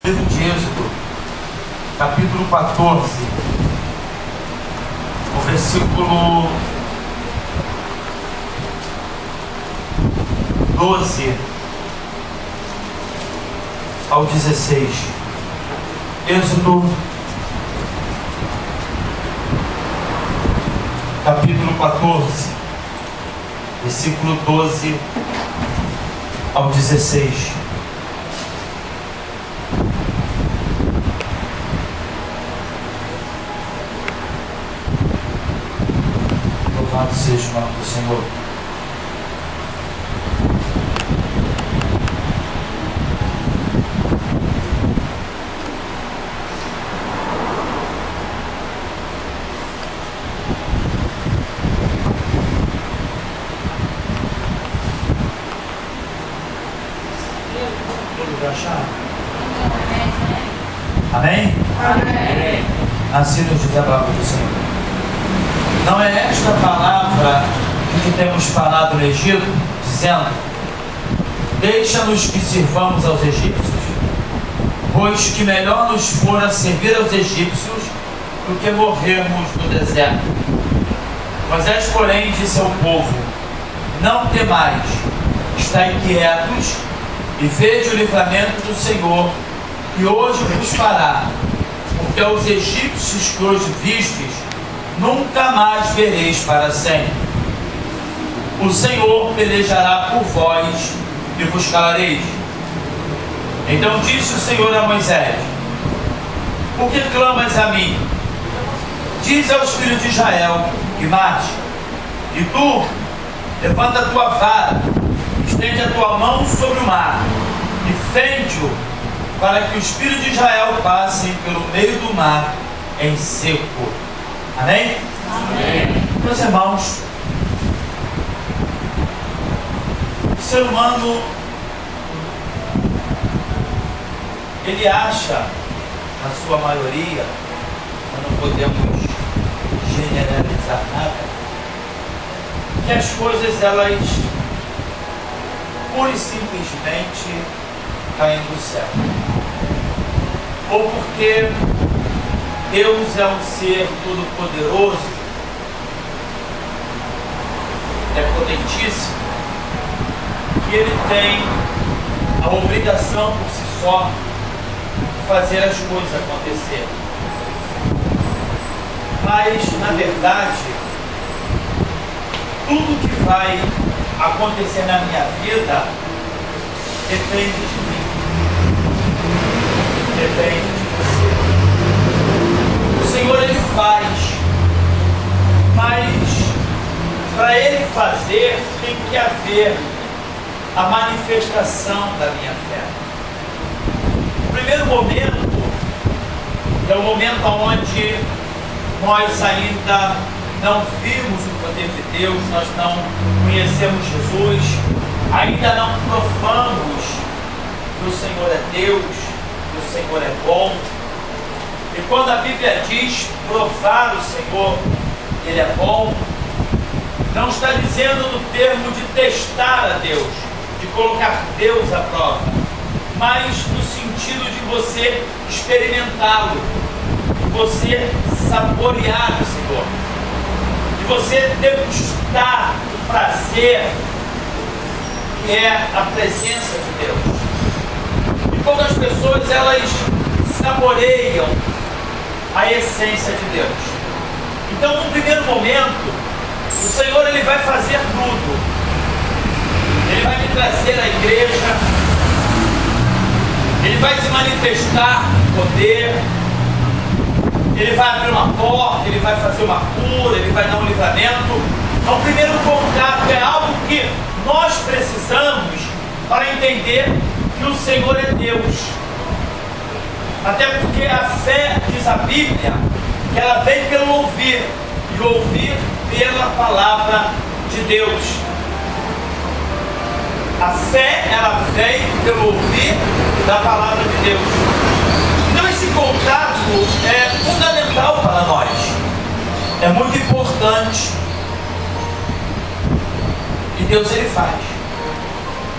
Livro de Êxodo, capítulo 14, o versículo 12 ao 16. Êxodo, capítulo 14, versículo 12 ao 16. Louvado seja o nome do Senhor. Amém? Amém. Assim nos diz a palavra do Senhor. Não é esta palavra que temos falado no Egito, dizendo: deixa-nos que sirvamos aos egípcios, pois que melhor nos fora servir aos egípcios do que morrermos no deserto. Moisés, porém, disse ao povo: não temais, estai quietos e vede o livramento do Senhor, que hoje vos fará, porque aos egípcios que hoje vistes, nunca mais vereis para sempre. O Senhor pelejará por vós e vos calareis. Então disse o Senhor a Moisés: por que clamas a mim? Diz aos filhos de Israel que marchem. E tu, levanta a tua vara, estende a tua mão sobre o mar e fende-o, para que os filhos de Israel passem pelo meio do mar em seco. Amém? Amém. Meus irmãos, o ser humano, ele acha, na sua maioria, nós não podemos generalizar nada, que as coisas, elas pura e simplesmente caem do céu. Ou porque Deus é um ser todo-poderoso, é potentíssimo, que Ele tem a obrigação por si só de fazer as coisas acontecerem. Mas, na verdade, tudo que vai acontecer na minha vida depende de mim, depende de você. O Senhor, Ele faz, mas para Ele fazer tem que haver a manifestação da minha fé. O primeiro momento é o momento onde nós ainda não vimos o poder de Deus, nós não conhecemos Jesus, ainda não provamos que o Senhor é Deus, que o Senhor é bom. E quando a Bíblia diz provar o Senhor, Ele é bom, não está dizendo no termo de testar a Deus, de colocar Deus à prova, mas no sentido de você experimentá-lo, de você saborear o Senhor, de você degustar o prazer que é a presença de Deus. E poucas pessoas, elas saboreiam a essência de Deus. Então, no primeiro momento, o Senhor, Ele vai fazer tudo. Ele vai me trazer à igreja, Ele vai se manifestar com poder, Ele vai abrir uma porta, Ele vai fazer uma cura, Ele vai dar um livramento. Então, o primeiro contato é algo que nós precisamos para entender que o Senhor é Deus. Até porque a fé, diz a Bíblia, que ela vem pelo ouvir, e ouvir pela palavra de Deus. A fé, ela vem pelo ouvir da palavra de Deus. Então esse contato é fundamental para nós. É muito importante. E Deus, Ele faz.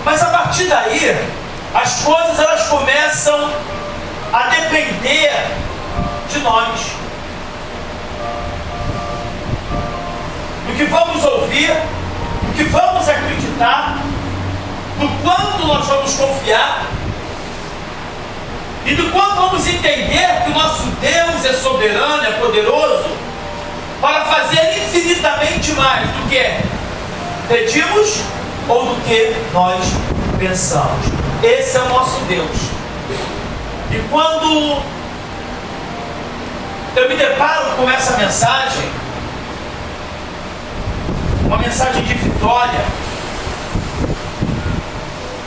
Mas a partir daí, as coisas, elas começam a depender de nós, do que vamos ouvir, do que vamos acreditar, do quanto nós vamos confiar e do quanto vamos entender que o nosso Deus é soberano, é poderoso para fazer infinitamente mais do que pedimos ou do que nós pensamos. Esse é o nosso Deus. E quando eu me deparo com essa mensagem, uma mensagem de vitória,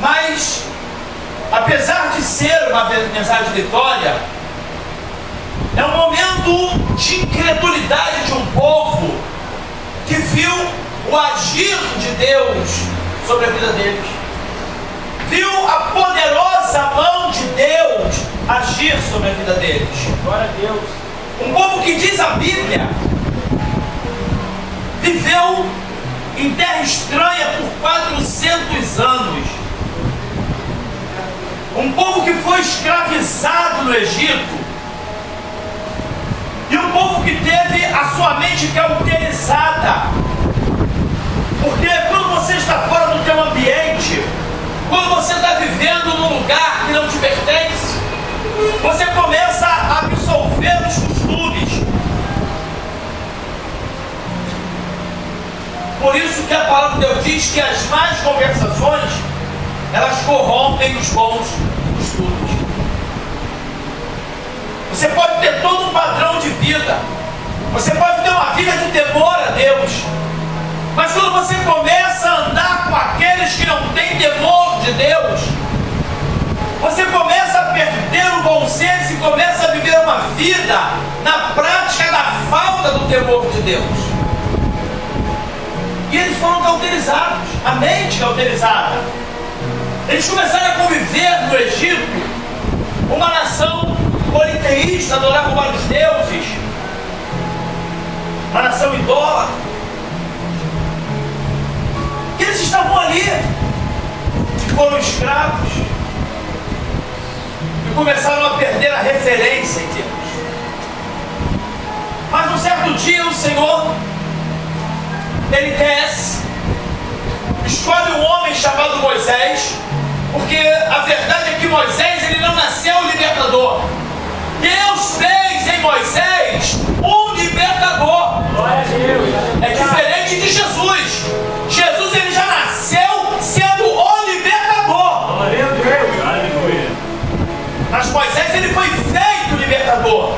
mas apesar de ser uma mensagem de vitória, é um momento de incredulidade de um povo que viu o agir de Deus sobre a vida deles, viu a poderosa mão de Deus agir sobre a vida deles. Glória a Deus. Um povo que, diz a Bíblia, viveu em terra estranha por 400 anos. Um povo que foi escravizado no Egito. E um povo que teve a sua mente cauterizada. Porque quando você está fora do teu ambiente, quando você está vivendo num lugar que não te pertence, você começa a absorver os costumes. Por isso que a palavra de Deus diz que as más conversações, elas corrompem os bons costumes. Você pode ter todo um padrão de vida, você pode ter uma vida de temor a Deus, mas quando você começa a andar com aqueles que não têm temor de Deus, você começa a perder o bom senso e começa a viver uma vida na prática da falta do temor de Deus. E eles foram cauterizados, a mente cauterizada. Eles começaram a conviver no Egito, uma nação politeísta, adorava vários deuses, uma nação idólatra. E eles estavam ali, foram escravos, e começaram a perder a referência em Deus. Mas um certo dia o Senhor, ele desce, escolhe um homem chamado Moisés, porque a verdade é que Moisés, ele não nasceu libertador. Deus fez em Moisés um libertador. Glória a Deus. É diferente de Jesus. Jesus, ele já nasceu sendo o libertador. Glória a Deus. Aleluia. Mas Moisés, ele foi feito libertador.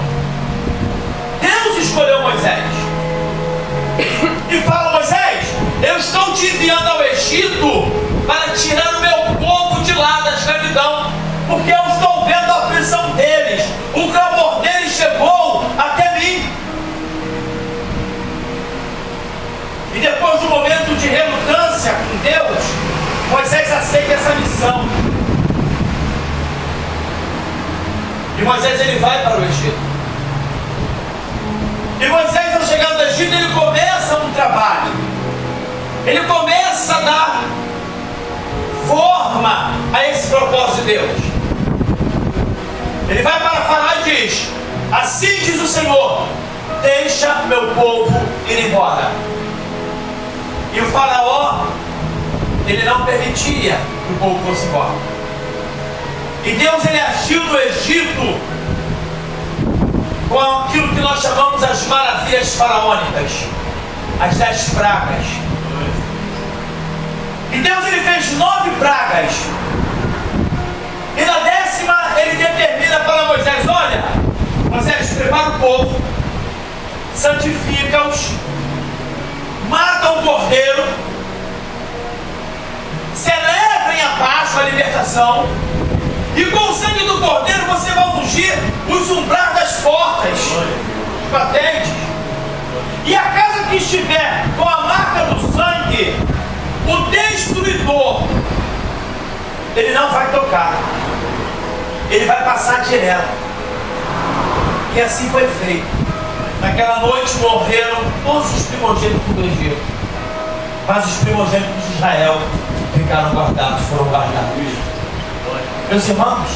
Deus escolheu Moisés e fala: Moisés, eu estou te enviando ao Egito para tirar o meu povo de lá da escravidão, porque eu estou vendo a aflição deles, o clamor deles chegou até mim. E depois de um momento de relutância com Deus, Moisés aceita essa missão. E Moisés, ele vai para o Egito. E Moisés, ao chegar no Egito, ele começa um trabalho. Ele começa a dar forma a esse propósito de Deus. Ele vai para Faraó e diz: assim diz o Senhor, deixa meu povo ir embora. E o Faraó, ele não permitia que o povo fosse embora. E Deus, ele agiu no Egito com aquilo que nós chamamos as maravilhas faraônicas, as 10 pragas. E Deus, ele fez 9 pragas. E na 10ª ele determina para Moisés: olha, Moisés, prepara o povo, santifica-os, mata o cordeiro, celebrem a Páscoa, a libertação, e com o sangue do cordeiro você vai ungir os umbrais das portas, os batentes. E a casa que estiver com a marca do sangue, o destruidor, ele não vai tocar, ele vai passar direto. E assim foi feito. Naquela noite morreram todos os primogênitos do Egito, mas os primogênitos de Israel ficaram guardados, foram guardados. Meus irmãos,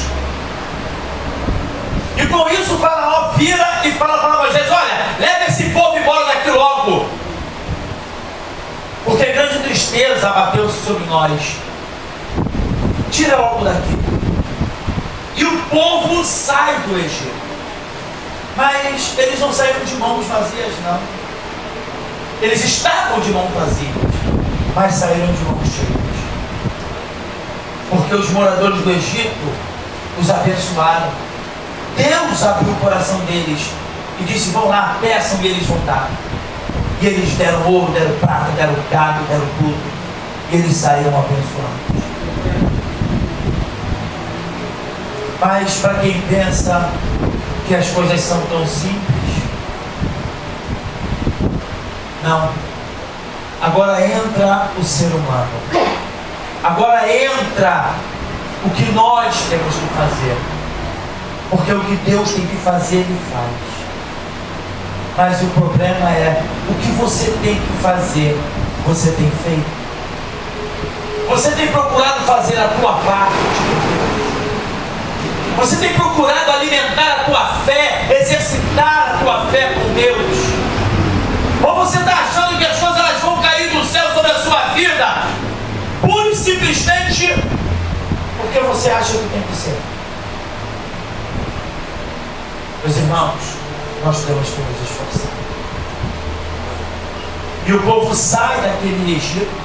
E com isso o Faraó vira e fala para Moisés: olha, leva esse povo embora daqui logo, porque grande tristeza abateu-se sobre nós. Tira logo daqui. E o povo sai do Egito. Mas eles não saíram de mãos vazias, não. Eles estavam de mãos vazias, mas saíram de mãos cheias. Porque os moradores do Egito os abençoaram. Deus abriu o coração deles e disse: vão lá, peçam, e eles vão dar. E eles deram ouro, deram prata, deram gado, deram tudo. E eles saíram abençoados. Mas para quem pensa que as coisas são tão simples, não. Agora entra o ser humano. Agora entra o que nós temos que fazer. Porque o que Deus tem que fazer, Ele faz. Mas o problema é, o que você tem que fazer, você tem feito? Você tem procurado fazer a tua parte? Você tem procurado alimentar a tua fé, exercitar a tua fé com Deus? Ou você está achando que as coisas elas vão cair do céu sobre a sua vida, pura e simplesmente porque você acha que tem que ser? Meus irmãos, nós temos que nos esforçar. E o povo sai daquele Egito,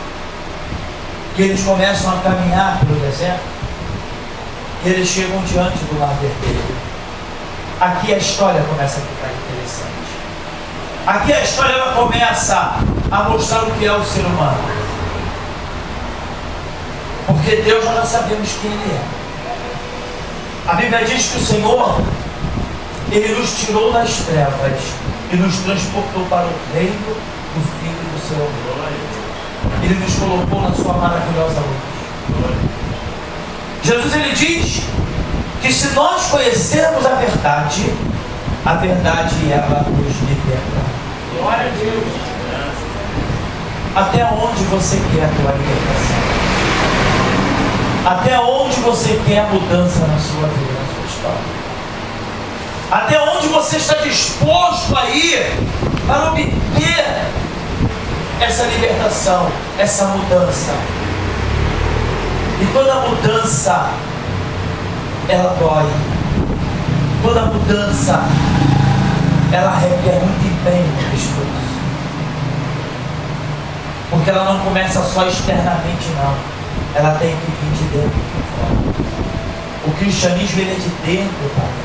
que eles começam a caminhar pelo deserto, e eles chegam diante do Mar Vermelho. Aqui a história começa a ficar interessante. Aqui a história ela começa a mostrar o que é o ser humano. Porque Deus, nós sabemos quem Ele é. A Bíblia diz que o Senhor, Ele nos tirou das trevas e nos transportou para o reino do Filho do seu amor. Ele nos colocou na sua maravilhosa luz. Jesus, Ele diz que se nós conhecermos a verdade ela nos liberta. Glória a Deus. Até onde você quer a tua libertação? Até onde você quer a mudança na sua vida, na sua história? Até onde você está disposto a ir para obter essa libertação, essa mudança? E toda mudança, ela dói. Toda mudança, ela requer muito empenho, muito esforço. Porque ela não começa só externamente, não. Ela tem que vir de dentro para fora. O cristianismo, ele é de dentro para fora.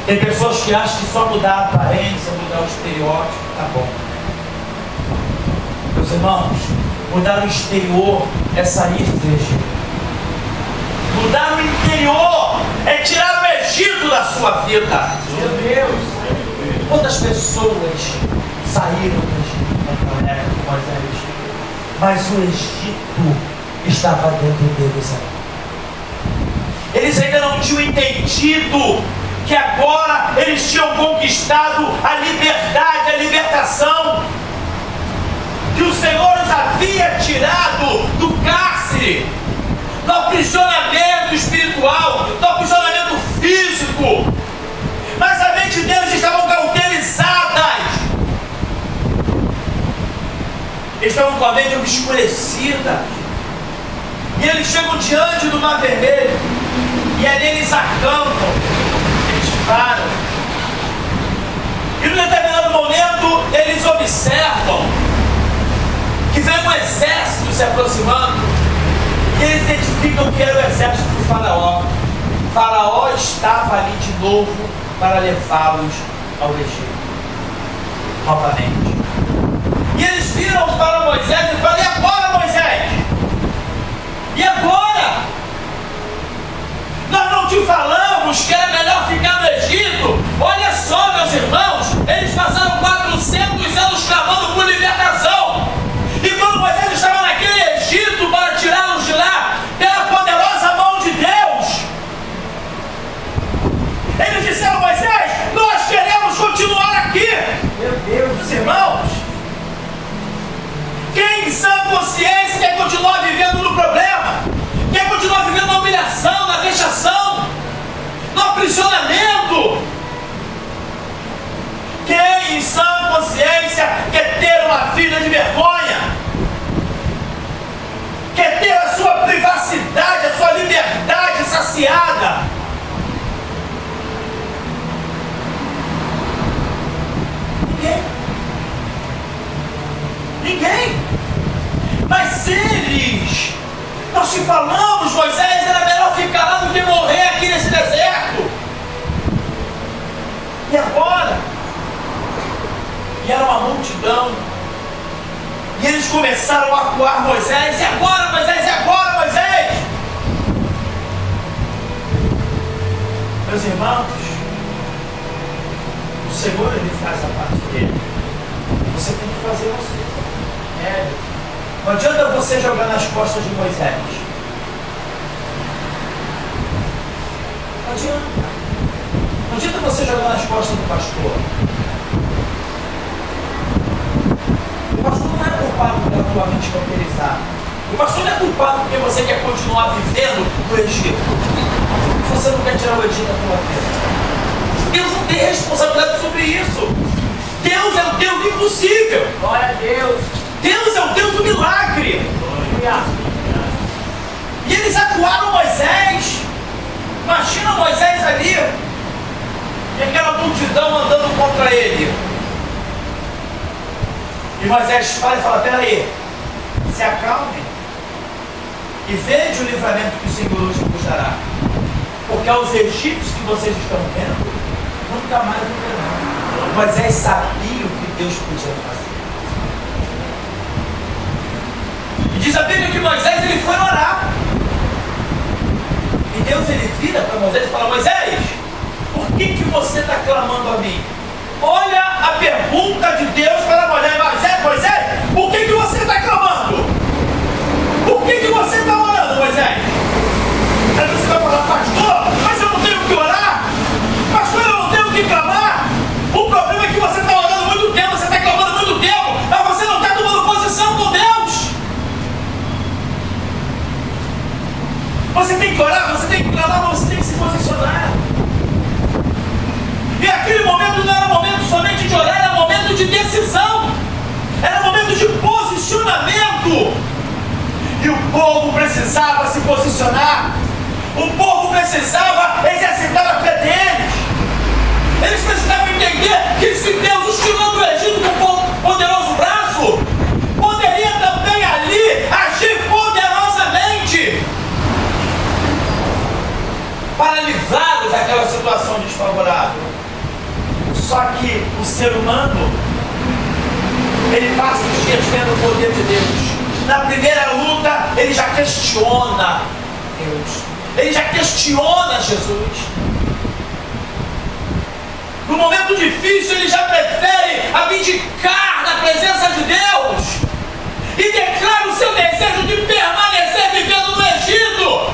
Tem pessoas que acham que só mudar a aparência, mudar o estereótipo, tá bom. Meus irmãos, mudar o exterior é sair do Egito. Mudar o interior é tirar o Egito da sua vida. Meu Deus. Quantas pessoas saíram do Egito naquela época com Moisés? Mas o Egito estava dentro deles ainda. Eles ainda não tinham entendido que agora eles tinham conquistado a liberdade, a libertação, que o Senhor os havia tirado do cárcere, do aprisionamento espiritual, do aprisionamento físico. Mas a mente deles estavam cauterizadas, estavam com a mente obscurecida. E eles chegam diante do Mar Vermelho, e ali eles acampam, eles param. E num determinado momento eles observam que vem um exército se aproximando. E eles identificam que era o exército do Faraó. Faraó estava ali de novo para levá-los ao Egito novamente. E eles viram para Moisés e falaram: e agora, Moisés? E agora? Nós não te falamos que era melhor ficar no Egito? Olha só, meus irmãos, eles passaram 400 anos clamando por libertação. E quando Moisés estava naquele Egito para tirá-los de lá, pela poderosa mão de Deus, eles disseram: Moisés, nós queremos continuar aqui. Meu Deus. Irmãos, quem em sã consciência quer continuar vivendo no problema? falamos, Moisés, era melhor ficar lá do que morrer aqui nesse deserto. E agora? E era uma multidão. E eles começaram a acuar Moisés. E agora, Moisés? E agora, Moisés? Meus irmãos, o Senhor, Ele faz a parte dele. Você tem que fazer a sua. Não adianta você jogar nas costas de Moisés. Não adianta. Não adianta você jogar nas costas do pastor. O pastor não é culpado pela tua mente cauterizada. O pastor não é culpado porque você quer continuar vivendo no Egito. Você não quer tirar o Egito da tua vida. Deus não tem responsabilidade sobre isso. Deus é o Deus do impossível. Glória a Deus. Deus é o Deus do milagre. E eles acuaram Moisés. Imagina Moisés ali e aquela multidão andando contra ele. E Moisés para e fala: peraí, se acalme e veja o livramento que o Senhor hoje vos dará. Porque aos egípcios que vocês estão vendo, nunca mais o verão. Moisés sabia o que Deus podia fazer. E diz a Bíblia que Moisés ele foi orar. E Deus ele vira para Moisés e fala: Moisés, por que você está clamando a mim? Olha a pergunta de Deus para Moisés. Moisés, por que você está clamando? Por que você está orando, Moisés? Aí você vai falar: pastor, mas eu não tenho que orar? Pastor, eu não tenho que clamar? O problema é que você está orando muito tempo, você está clamando muito tempo, mas você não está tomando posição com Deus. Você tem que orar, você tem que clamar, mas você tem que se posicionar. E aquele momento não era momento somente de orar, era momento de decisão. Era momento de posicionamento. E o povo precisava se posicionar. O povo precisava exercitar a fé deles. Eles precisavam entender que se Deus os tirou do Egito com um poderoso braço, poderia também ali agir poderosamente para livrá-los daquela situação desfavorável. Só que o ser humano, ele passa os dias vendo o poder de Deus. Na primeira luta, ele já questiona Deus. Ele já questiona Jesus. No momento difícil, ele já prefere abdicar da presença de Deus e declara o seu desejo de permanecer vivendo no Egito.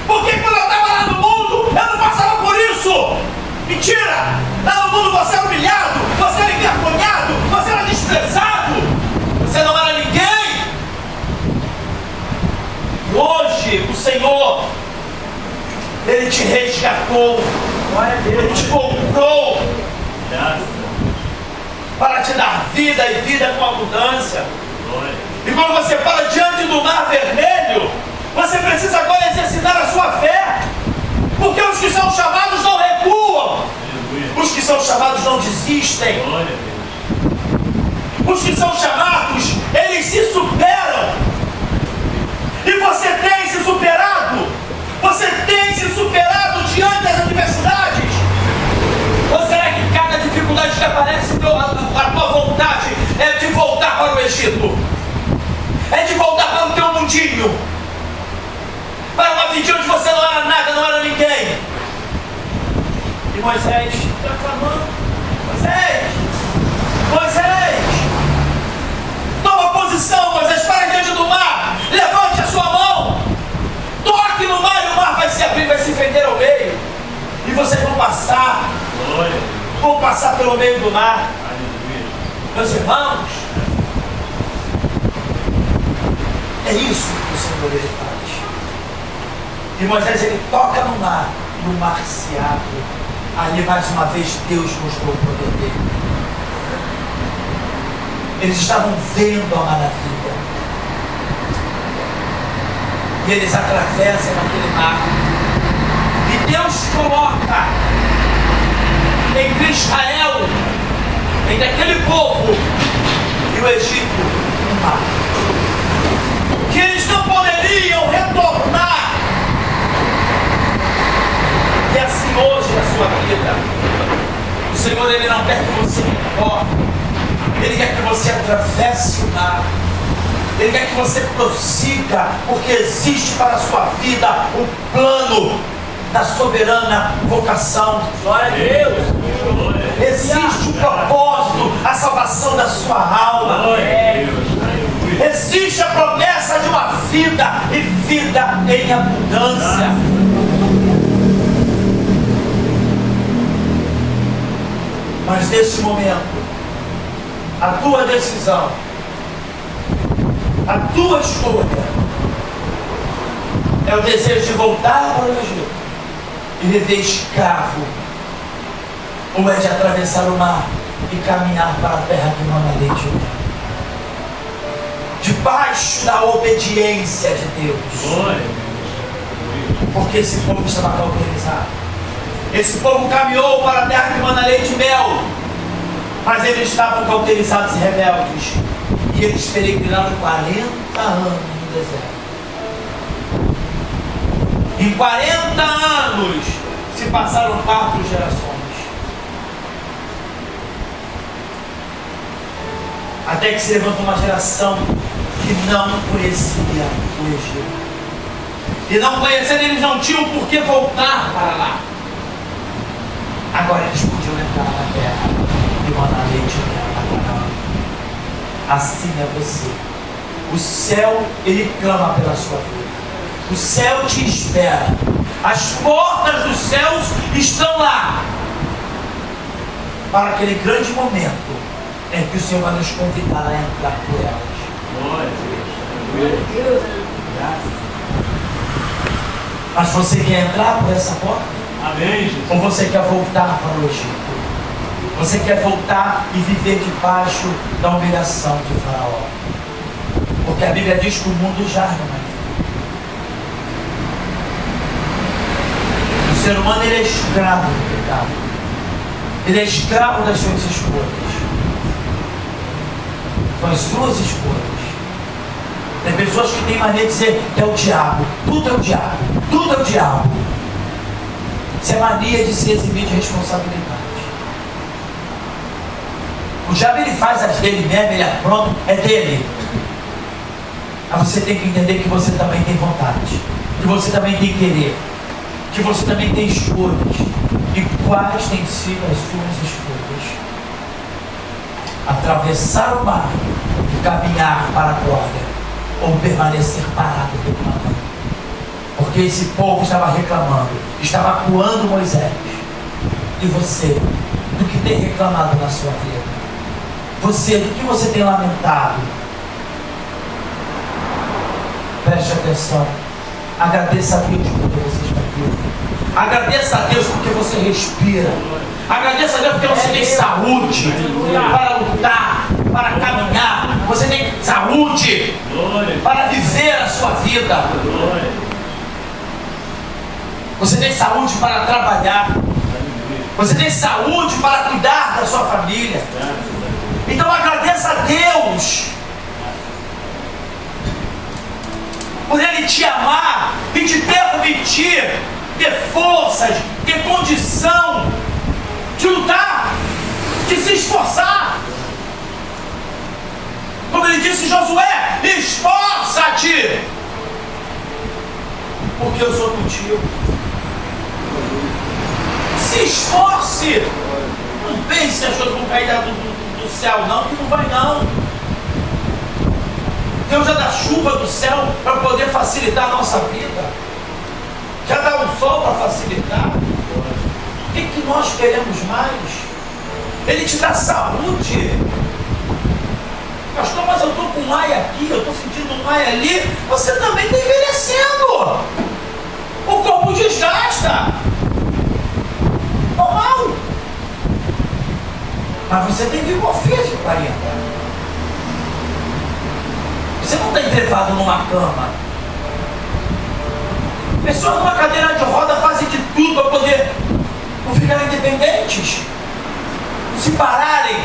Porque quando eu estava lá no mundo, eu não passava por isso. Mentira! Lá no mundo você era humilhado, você era envergonhado, você era desprezado, você não era ninguém. E hoje o Senhor, Ele te resgatou, Ele te comprou para te dar vida e vida com abundância. E quando você para diante do mar vermelho, você precisa agora exercitar a sua fé. Porque os que são chamados não recuam. Os que são chamados não desistem. Os que são chamados, eles se superam. E você tem se superado. Você tem se superado diante das adversidades. Ou será que cada dificuldade que aparece, a tua vontade é de voltar para o Egito? É de voltar para o teu mundinho? Para uma vida onde você não era nada, não era ninguém. E Moisés está clamando: Moisés, toma posição, Moisés, para diante do mar, levante a sua mão, toque no mar e o mar vai se abrir, vai se fender ao meio. E vocês vão passar pelo meio do mar. Meus irmãos, é isso que o Senhor ele faz. E Moisés ele toca no mar, e o mar se abre. Ali mais uma vez Deus mostrou o poder dele. Eles estavam vendo a maravilha. E eles atravessam aquele mar. E Deus coloca entre Israel, entre aquele povo e o Egito, um mar. Que eles não poderiam Ele quer que você atravesse o mar. Ele quer que você prossiga, porque existe para a sua vida um plano da soberana vocação. Glória a Deus. Existe um propósito, a salvação da sua alma. Existe a promessa de uma vida e vida em abundância. Mas nesse momento, a tua decisão, a tua escolha é o desejo de voltar para o Egito e viver escravo, ou é de atravessar o mar e caminhar para a terra que mana leite e mel, debaixo da obediência de Deus. Porque esse povo estava cauterizado. Esse povo caminhou para a terra que mana leite e mel, mas eles estavam cauterizados e rebeldes. E eles peregrinaram 40 anos no deserto. Em 40 anos se passaram 4 gerações. Até que se levantou uma geração que não conhecia o Egito. E não conhecendo, eles não tinham por que voltar para lá. Agora eles podiam entrar na terra e mandar leite e mel na Canaã. Assim é você. O céu, ele clama pela sua vida. O céu te espera. As portas dos céus estão lá para aquele grande momento em que o Senhor vai nos convidar a entrar por elas. Mas você quer entrar por essa porta? Amém, Jesus. Ou você quer voltar para o Egito? Você quer voltar e viver debaixo da humilhação de Faraó? Porque a Bíblia diz que o mundo jaz no maligno. O ser humano, ele é escravo do pecado. Ele é escravo das suas escolhas. São as suas escolhas. Tem pessoas que têm mania de dizer que é o diabo. Tudo é o diabo. Tudo é o diabo. Isso é mania de se eximir de responsabilidade. O diabo, ele faz as dele mesmo, ele apronta, é dele. Mas você tem que entender que você também tem vontade, que você também tem querer, que você também tem escolhas. E quais têm sido as suas escolhas? Atravessar o mar e caminhar para a glória, ou permanecer parado reclamando. Porque esse povo estava reclamando, estava acuando Moisés. E você, do que tem reclamado na sua vida? Você, do que você tem lamentado? Preste atenção. Agradeça a Deus porque você está aqui. Agradeça a Deus porque você respira. Agradeça a Deus porque você tem saúde para lutar, para caminhar. Você tem saúde para viver a sua vida. Você tem saúde para trabalhar. Você tem saúde para cuidar da sua família. Então agradeça a Deus por Ele te amar e te permitir ter forças, ter condição de lutar, de se esforçar. Como Ele disse em Josué: esforça-te, porque eu sou contigo. Se esforce. Não pense que as coisas vão cair do céu, não, que não vai não. Deus já dá chuva do céu para poder facilitar a nossa vida. Já dá um sol para facilitar. O que nós queremos mais? Ele te dá saúde. Pastor, mas eu estou com um ai aqui, eu estou sentindo um ai ali. Você também está envelhecendo. O corpo desgasta. Normal. Mas você tem vigor físico ainda. Você não está entrevado numa cama. Pessoas numa cadeira de roda fazem de tudo para poder não ficarem independentes, não se pararem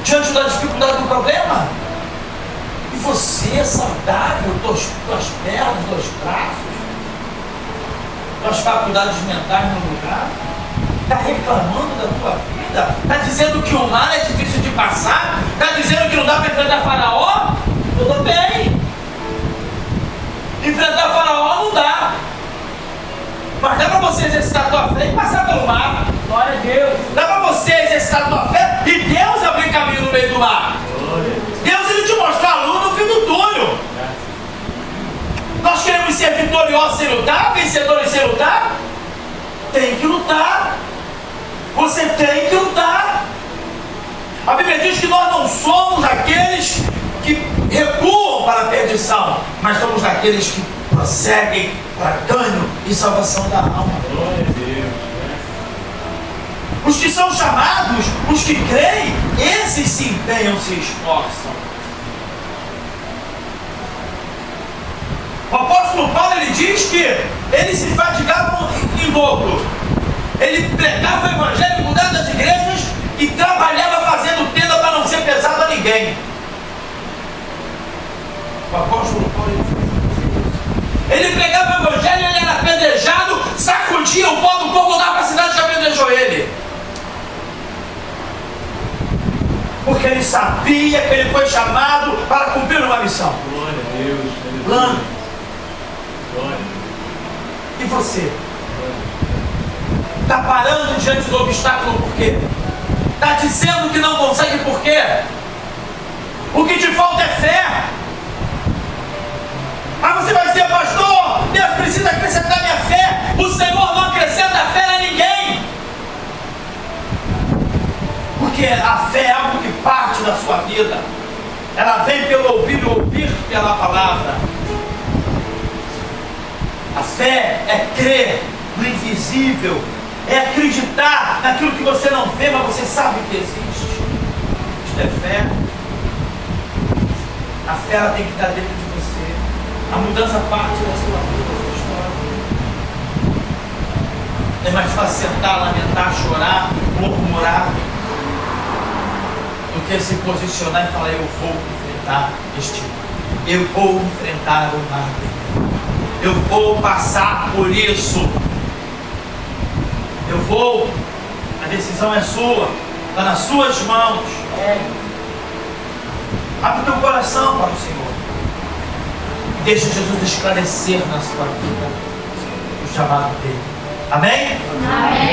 diante da dificuldade do problema. E você é saudável, tuas pernas, teus braços, tuas faculdades mentais no lugar. Está reclamando da tua vida? Está dizendo que o mar é difícil de passar? Está dizendo que não dá para enfrentar Faraó? Tudo bem. Enfrentar Faraó não dá. Mas dá para você exercitar a tua fé e passar pelo mar. Glória a Deus. Dá para você exercitar a tua fé e Deus abrir caminho no meio do mar. Deus, ele te mostra a luz no fim do túnel. Nós queremos ser vitoriosos sem lutar, vencedores sem lutar? Tem que lutar. Você tem que lutar. A Bíblia diz que nós não somos aqueles que recuam para a perdição, mas somos aqueles que prosseguem para ganho e salvação da alma. Glória a Deus. Os que são chamados, os que creem, esses se empenham, se esforçam. O apóstolo Paulo, ele diz que eles se fatigavam em dobro. Ele pregava o evangelho, mudando as igrejas e trabalhava fazendo tenda para não ser pesado a ninguém. O apóstolo Paulo, ele pregava o evangelho, ele era apedrejado, sacudia o pó do povo lá para a cidade que apedrejou ele. Porque ele sabia que ele foi chamado para cumprir uma missão. Glória a Deus. Plano. Glória. E você? Está parando diante do obstáculo por quê? Está dizendo que não consegue por quê? O que te falta é fé. Ah, você vai dizer, pastor, Deus precisa acrescentar minha fé. O Senhor não acrescenta fé a ninguém. Porque a fé é algo que parte da sua vida. Ela vem pelo ouvir pela palavra. A fé é crer no invisível, é acreditar naquilo que você não vê, mas você sabe que existe. Isto é fé. A fé, ela tem que estar dentro de você. A mudança parte da sua vida, da sua história. É mais fácil sentar, lamentar, chorar, murmurar, do que se posicionar e falar: eu vou enfrentar este mar. Eu vou enfrentar o mar. Eu vou passar por isso. Eu vou. A decisão é sua. Está nas suas mãos. Abre o teu coração para o Senhor. Deixa Jesus esclarecer na sua vida o chamado dele. Amém? Amém.